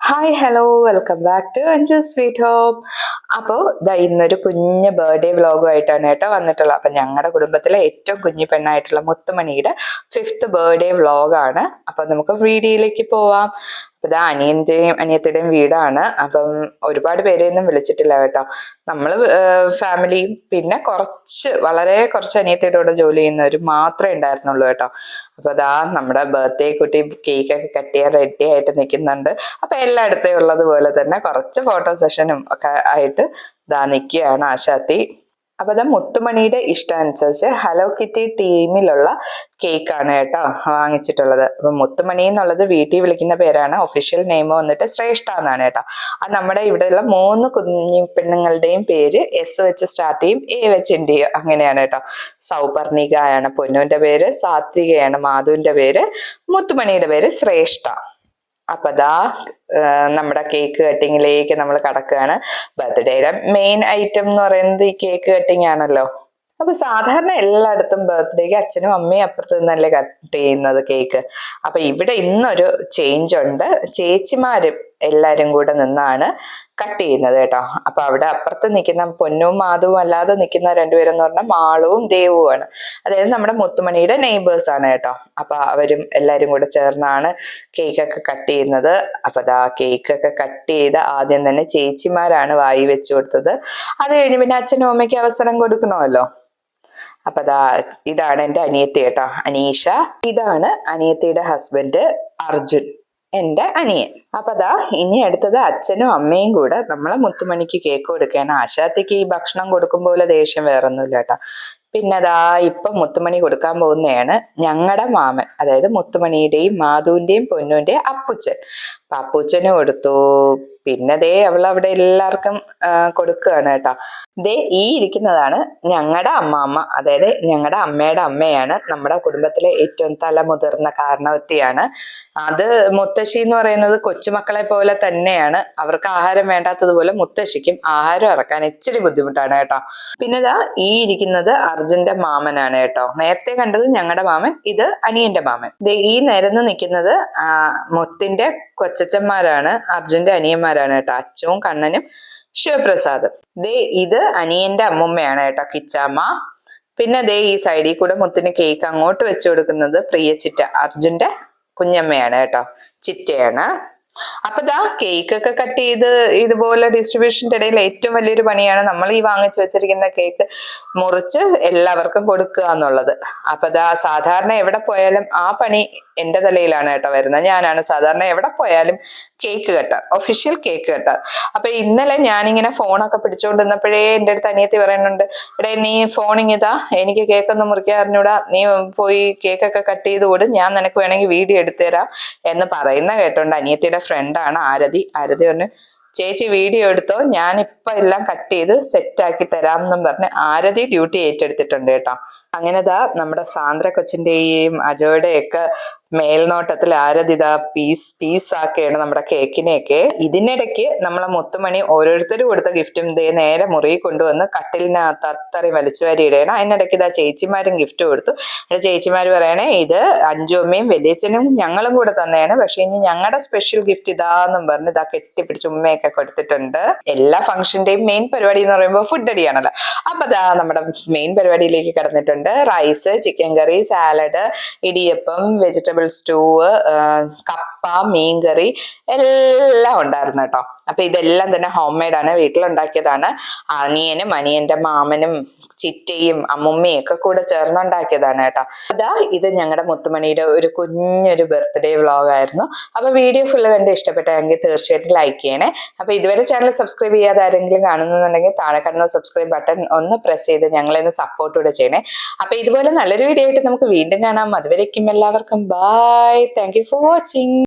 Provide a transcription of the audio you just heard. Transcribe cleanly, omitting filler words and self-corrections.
Hi hello welcome back to അഞ്ച് sweet home. അപ്പോൾ ഇന്നൊരു കുഞ്ഞ് ബർത്ത്ഡേ വ്ളോഗുമായിട്ടാണ് കേട്ടോ വന്നിട്ടുള്ളത്. അപ്പം ഞങ്ങളുടെ കുടുംബത്തിലെ ഏറ്റവും കുഞ്ഞു പെണ്ണായിട്ടുള്ള മുത്തുമണിയുടെ 5th ബർത്ത്ഡേ വ്ളോഗാണ്. അപ്പം നമുക്ക് വീഡിയോയിലേക്ക് പോവാം. അപ്പം അനിയത്തിയുടെയും വീടാണ്. അപ്പം ഒരുപാട് പേരെയൊന്നും വിളിച്ചിട്ടില്ല കേട്ടോ. നമ്മൾ ഫാമിലിയും പിന്നെ വളരെ കുറച്ച് അനിയത്തിയുടെ കൂടെ ജോലി ചെയ്യുന്നവർ മാത്രമേ ഉണ്ടായിരുന്നുള്ളൂ കേട്ടോ. അപ്പൊ നമ്മുടെ ബർത്ത്ഡേ കുട്ടി കേക്കൊക്കെ കട്ട് ചെയ്യാൻ റെഡി ആയിട്ട് നിൽക്കുന്നുണ്ട്. അപ്പൊ എല്ലായിടത്തും ഉള്ളതുപോലെ തന്നെ കുറച്ച് ഫോട്ടോ സെഷനും ഒക്കെ ആയിട്ട് നിൽക്കുകയാണ് ആശാത്തി. അപ്പൊ മുത്തുമണിയുടെ ഇഷ്ടാനുസരിച്ച് ഹലോ കിറ്റി ടീമിലുള്ള കേക്കാണ് കേട്ടോ വാങ്ങിച്ചിട്ടുള്ളത്. അപ്പൊ മുത്തുമണി എന്നുള്ളത് വീട്ടിൽ വിളിക്കുന്ന പേരാണ്. ഒഫീഷ്യൽ നെയിം വന്നിട്ട് ശ്രേഷ്ഠ എന്നാണ് കേട്ടോ. അത് നമ്മുടെ ഇവിടെയുള്ള 3 കുഞ്ഞി പെണ്ണുങ്ങളുടെയും പേര് S വെച്ച് സ്റ്റാർട്ട് ചെയ്യും, A വെച്ച് എൻഡ് ചെയ്യും, അങ്ങനെയാണ് കേട്ടോ. സൗപർണികയാണ് പൊന്നുവിന്റെ പേര്, സാത്വികയാണ് മാധുവിന്റെ പേര്, മുത്തുമണിയുടെ പേര് ശ്രേഷ്ഠ. അപ്പൊ നമ്മുടെ കേക്ക് കട്ടിങ്ങിലേക്ക് നമ്മൾ കടക്കുകയാണ്. ബർത്ത്ഡേയുടെ മെയിൻ ഐറ്റം എന്ന് പറയുന്നത് ഈ കേക്ക് കട്ടിങ് ആണല്ലോ. അപ്പൊ സാധാരണ എല്ലായിടത്തും ബർത്ത്ഡേക്ക് അച്ഛനും അമ്മയും അപ്പുറത്ത് നിന്നല്ലേ കട്ട് ചെയ്യുന്നത് കേക്ക്. അപ്പൊ ഇവിടെ ഇന്നൊരു ചേഞ്ച് ഉണ്ട്. ചേച്ചിമാരും എല്ലാരും കൂടെ നിന്നാണ് കട്ട് ചെയ്യുന്നത് കേട്ടോ. അപ്പൊ അവിടെ അപ്പുറത്ത് നിൽക്കുന്ന പൊന്നും മാധവും അല്ലാതെ നിൽക്കുന്ന രണ്ടുപേരെന്ന് പറഞ്ഞാൽ മാളവും ദേവുമാണ്. അതായത് നമ്മുടെ മുത്തുമണിയുടെ നെയ്ബേഴ്സ് ആണ് കേട്ടോ. അപ്പൊ അവരും എല്ലാരും കൂടെ ചേർന്നാണ് കേക്കൊക്കെ കട്ട് ചെയ്യുന്നത്. അപ്പൊ കേക്കൊക്കെ കട്ട് ചെയ്ത് ആദ്യം തന്നെ ചേച്ചിമാരാണ് വായി വെച്ചു കൊടുത്തത്. അത് കഴിഞ്ഞ് പിന്നെ അച്ഛനും അമ്മയ്ക്ക് അവസരം കൊടുക്കണമല്ലോ. അപ്പൊ ഇതാണ് എൻ്റെ അനിയത്തി കേട്ടോ, അനീഷ. ഇതാണ് അനിയത്തിയുടെ ഹസ്ബൻഡ് അർജുൻ, എൻ്റെ അനിയൻ. അപ്പൊ ഇനി അടുത്തത് അച്ഛനും അമ്മയും കൂടെ നമ്മളെ മുത്തുമണിക്ക് കേക്ക് കൊടുക്കാൻ. ആശാത്തിക്ക് ഈ ഭക്ഷണം കൊടുക്കും പോലെ ദേഷ്യം വേറൊന്നുമില്ല കേട്ടോ. പിന്നെ ഇപ്പൊ മുത്തുമണി കൊടുക്കാൻ പോകുന്നതാണ് ഞങ്ങളുടെ മാമൻ, അതായത് മുത്തുമണിയുടെയും മാധുവിന്റെയും പൊന്നുവിന്റെയും അപ്പുച്ചൻ. അപ്പൊ അപ്പുച്ചന് കൊടുത്തു. പിന്നെ അവൾ അവിടെ എല്ലാവർക്കും കൊടുക്കുകയാണ് കേട്ടോ. ഈ ഇരിക്കുന്നതാണ് ഞങ്ങളുടെ അമ്മാമ്മ, അതായത് ഞങ്ങളുടെ അമ്മയുടെ അമ്മയാണ്. നമ്മുടെ കുടുംബത്തിലെ ഏറ്റവും തലമുതിർന്ന കാരണവത്തിയാണ്. അത് മുത്തശ്ശി എന്ന് പറയുന്നത് കൊച്ചുമക്കളെ പോലെ തന്നെയാണ്. അവർക്ക് ആഹാരം വേണ്ടാത്തതുപോലെ മുത്തശ്ശിക്കും ആഹാരം ഇറക്കാൻ ഇച്ചിരി ബുദ്ധിമുട്ടാണ് കേട്ടോ. പിന്നെ ഈ ഇരിക്കുന്നത് അർജുന്റെ മാമനാണ് കേട്ടോ. നേരത്തെ കണ്ടത് ഞങ്ങളുടെ മാമൻ, ഇത് അനിയന്റെ മാമൻ. ഈ നിരന്ന് നിൽക്കുന്നത് മുത്തിന്റെ കൊച്ചച്ചന്മാരാണ്, അർജുന്റെ അനിയന്മാരാണ് കേട്ടോ, അച്ചുവും കണ്ണനും ശിവപ്രസാദും. ഇത് അനിയന്റെ അമ്മുമ്മയാണ് കേട്ടോ, കിച്ചാമ്മ. പിന്നെ ഈ സൈഡിൽ കൂടെ മുത്തിന് കേക്ക് അങ്ങോട്ട് വെച്ചു കൊടുക്കുന്നത് പ്രിയ അർജുന്റെ കുഞ്ഞമ്മയാണ് കേട്ടോ, ചിറ്റയാണ്. അപ്പൊ കേക്കൊക്കെ കട്ട് ചെയ്ത് ഇതുപോലെ ഡിസ്ട്രിബ്യൂഷന്റെ ഇടയിൽ ഏറ്റവും വലിയൊരു പണിയാണ് നമ്മൾ ഈ വാങ്ങിച്ചു വെച്ചിരിക്കുന്ന കേക്ക് മുറിച്ച് എല്ലാവർക്കും കൊടുക്കുക എന്നുള്ളത്. അപ്പൊ സാധാരണ എവിടെ പോയാലും ആ പണി എന്റെ തലയിലാണ് കേട്ടോ വരുന്നത്. ഞാനാണ് സാധാരണ എവിടെ പോയാലും cake Qatar, official cake Qatar. അപ്പൊ ഇന്നലെ ഞാനിങ്ങനെ ഫോണൊക്കെ പിടിച്ചുകൊണ്ടിരുന്നപ്പോഴേ എൻ്റെ അടുത്ത് അനിയത്തി പറയുന്നുണ്ട്, നീ ഫോണിങ്ങിതാ, എനിക്ക് കേക്കൊന്നും മുറിക്കാൻ അറിഞ്ഞൂടാ, നീ പോയി കേക്കൊക്കെ കട്ട് ചെയ്ത് കൂടെ, ഞാൻ നിനക്ക് വേണമെങ്കിൽ വീഡിയോ എടുത്തുതരാം എന്ന് പറയുന്ന കേട്ടോണ്ട് അനിയത്തിയുടെ ഫ്രണ്ടാണ് ആരതി പറഞ്ഞു, ചേച്ചി വീഡിയോ എടുത്തോ, ഞാനിപ്പൊ എല്ലാം കട്ട് ചെയ്ത് സെറ്റാക്കി തരാം എന്നും പറഞ്ഞ് ആരതി ഡ്യൂട്ടി ഏറ്റെടുത്തിട്ടുണ്ട് കേട്ടോ. അങ്ങനെ നമ്മുടെ സാന്ദ്ര കൊച്ചിന്റെയും അജോയുടെയൊക്കെ മേൽനോട്ടത്തിൽ ആരതി പീസാക്കുകയാണ് നമ്മുടെ കേക്കിനെയൊക്കെ. ഇതിനിടയ്ക്ക് നമ്മളെ മുത്തുമണി ഓരോരുത്തരും കൊടുത്ത ഗിഫ്റ്റും നേരെ മുറിയിൽ കൊണ്ടുവന്ന് കട്ടിലിനകത്ത് അത്രയും വലിച്ചുവാരി ഇടയാണ്. അതിനിടയ്ക്ക് ചേച്ചിമാരും ഗിഫ്റ്റ് കൊടുത്തു. ചേച്ചിമാര് പറയണേ, ഇത് അഞ്ചുമ്മയും വലിയച്ഛനും ഞങ്ങളും കൂടെ തന്നെയാണ്, പക്ഷെ ഇനി ഞങ്ങളുടെ സ്പെഷ്യൽ ഗിഫ്റ്റ് ഇതാന്നും പറഞ്ഞ് കെട്ടിപ്പിടിച്ച് ഉമ്മയൊക്കെ കൊടുത്തിട്ടുണ്ട്. എല്ലാ ഫംഗ്ഷന്റെയും മെയിൻ പരിപാടി എന്ന് പറയുമ്പോൾ ഫുഡ് അടിയാണല്ലോ. അപ്പൊ നമ്മുടെ മെയിൻ പരിപാടിയിലേക്ക് കടന്നിട്ടുണ്ട്. റൈസ്, ചിക്കൻ കറി, സാലഡ്, ഇടിയപ്പം, വെജിറ്റബിൾ സ്റ്റൂവ്, കപ്പ, മീൻകറി എല്ലാം ഉണ്ടായിരുന്നു കേട്ടോ. അപ്പൊ ഇതെല്ലാം തന്നെ ഹോം മെയ്ഡ് ആണ്, വീട്ടിലുണ്ടാക്കിയതാണ്. അനിയനും അനിയന്റെ മാമനും ചിറ്റയും അമ്മുമ്മയും ഒക്കെ കൂടെ ചേർന്നുണ്ടാക്കിയതാണ് കേട്ടോ. ഇത് ഞങ്ങളുടെ മുത്തുമണിയുടെ ഒരു കുഞ്ഞൊരു ബർത്ത്ഡേ വ്ളോഗായിരുന്നു. അപ്പൊ വീഡിയോ ഫുള്ള് കണ്ട് ഇഷ്ടപ്പെട്ടെങ്കിൽ തീർച്ചയായിട്ടും ലൈക്ക് ചെയ്യണേ. അപ്പൊ ഇതുവരെ ചാനൽ സബ്സ്ക്രൈബ് ചെയ്യാതെ ആരെങ്കിലും കാണുന്നുണ്ടെങ്കിൽ താഴെ കാണുന്ന സബ്സ്ക്രൈബ് ബട്ടൺ ഒന്ന് പ്രസ് ചെയ്ത് ഞങ്ങളെ ഒന്ന് സപ്പോർട്ട് കൂടെ ചെയ്യണേ. അപ്പൊ ഇതുപോലെ നല്ലൊരു വീഡിയോ ആയിട്ട് നമുക്ക് വീണ്ടും കാണാം. അതുവരേക്കും എല്ലാവർക്കും bye. Thank you for watching.